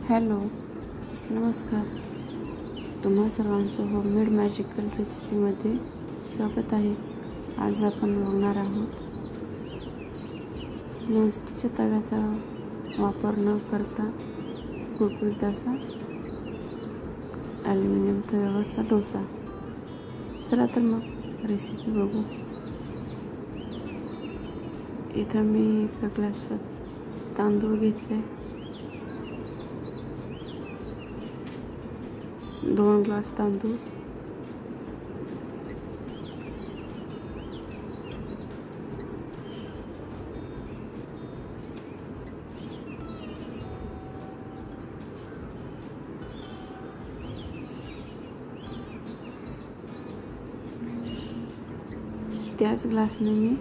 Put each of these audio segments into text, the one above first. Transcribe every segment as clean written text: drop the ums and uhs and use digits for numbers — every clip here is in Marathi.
हॅलो, नमस्कार. तुम्हा सर्वांचं होममेड मॅजिकल रेसिपीमध्ये स्वागत आहे. आज आपण बघणार आहोत नॉनस्टिकच्या तव्याचा वापर न करता कुरकुरीत असा ॲल्युमिनियम तव्यावरचा डोसा. चला तर मग रेसिपी बघू. इथं मी एका ग्लासात तांदूळ घेतले, 2 ग्लास तांदूळ, त्याच ग्लासने मी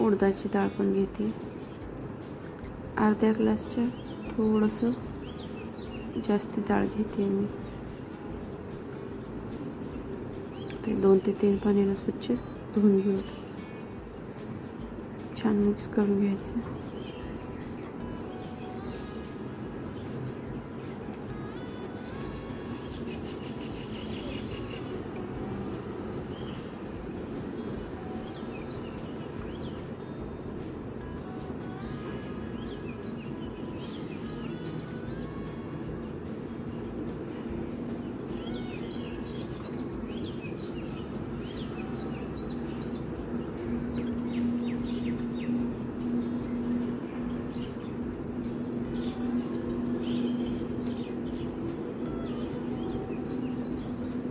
उडदाची डाळ पण घेते. अर्ध्या ग्लासच्या थोडंसं जास्त डाळ घेते मी. ते 2 ते 3 पाण्याने स्वच्छ धुवून घेऊ. छान मिक्स करून घ्यायचं.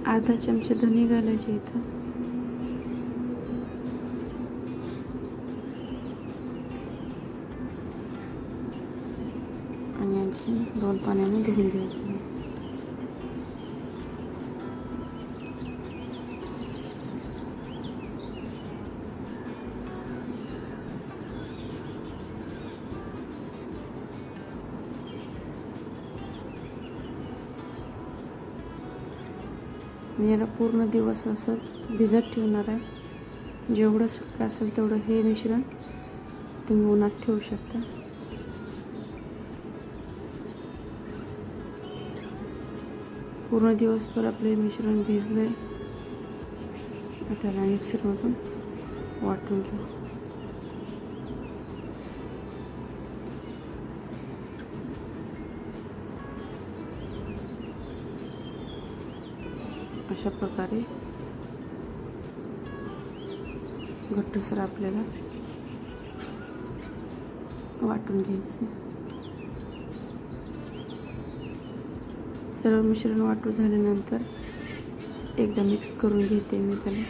अर्धा चमचे धने घालायचे इथं. आणि आणखी 2 पाण्याने धुवून घ्यायचं. मी याला पूर्ण दिवस असंच भिजत ठेवणार आहे. जेवढं शक्य असेल तेवढं हे मिश्रण तुम्ही उन्हात ठेवू शकता. पूर्ण दिवसभर आपले मिश्रण भिजले. त्याला मिक्सरमधून वाटून घेऊ. अशा प्रकारे घट्टसर आपल्याला वाटून घ्यायचे. सर्व मिश्रण वाटून झाल्यानंतर एकदा मिक्स करून घेते मी त्याला.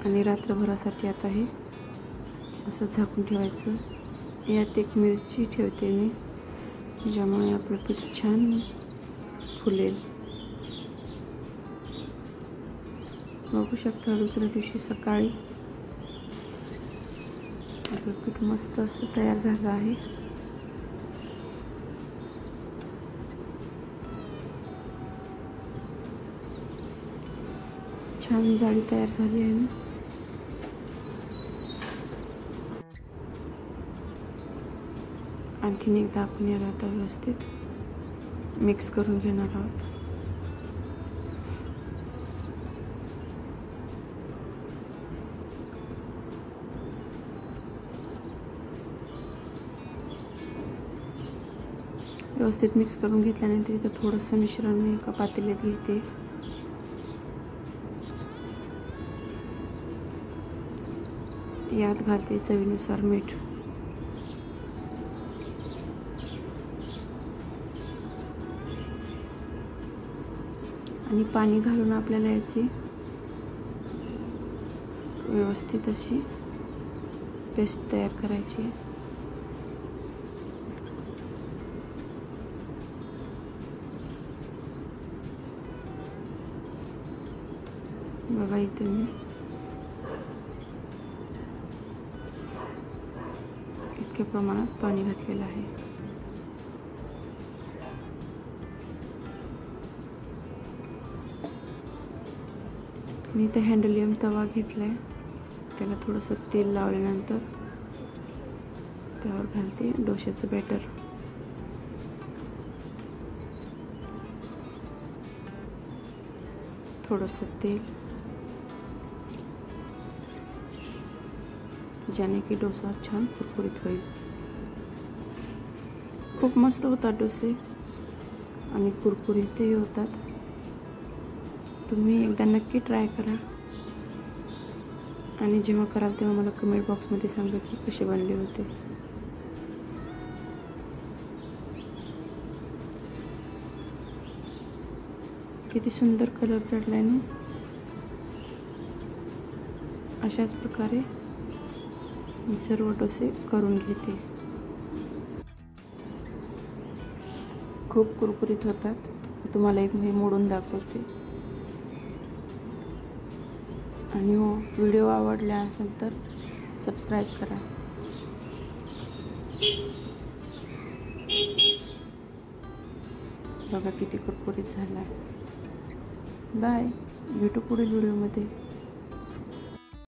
आणि रात्रभरासाठी आता हे असं झाकून ठेवायचं. यात एक मिरची ठेवते मी, ज्यामुळे आपलं पीठ छान फुलेल. बघू शकता दुसऱ्या दिवशी सकाळी आपलं पीठ मस्त असं तयार झालं आहे. छान जाळी तयार झाली आहे. आणखीन एकदा आपण याला आता व्यवस्थित मिक्स करून घेणार आहोत. व्यवस्थित मिक्स करून घेतल्यानंतर इथं थोडंसं मिश्रण मी एका पातेल्यात घेते. यात घालते चवीनुसार मीठ. आणि पाणी घालून आपल्याला याची व्यवस्थित अशी पेस्ट तयार करायची आहे. बघा इथे मी इतक्या प्रमाणात पाणी घातलेलं आहे. मी इथे हँडलियम तवा घेतला आहे, त्याला थोडंसं तेल लावल्यानंतर त्यावर घालते डोश्याचं बॅटर. थोडंसं तेल, ज्याने की डोसा छान कुरकुरीत होईल. खूप मस्त होतात डोसे आणि कुरकुरीतही होतात. तुम्ही एकदा नक्की ट्राय करा आणि जेव्हा कराल तेव्हा मला कमेंट बॉक्समध्ये सांगा की कसे बनले होते. किती सुंदर कलर चढलाय ना. अशाच प्रकारे मी सर्व डोसे करून घेते. खूप कुरकुरीत होतात. तुम्हाला एक मी मोडून दाखवते. आणि हो, व्हिडिओ आवडला असेल तर सबस्क्राईब करा. बघा किती कुरकुरीत झाला. बाय, भेटू पुढील व्हिडिओमध्ये.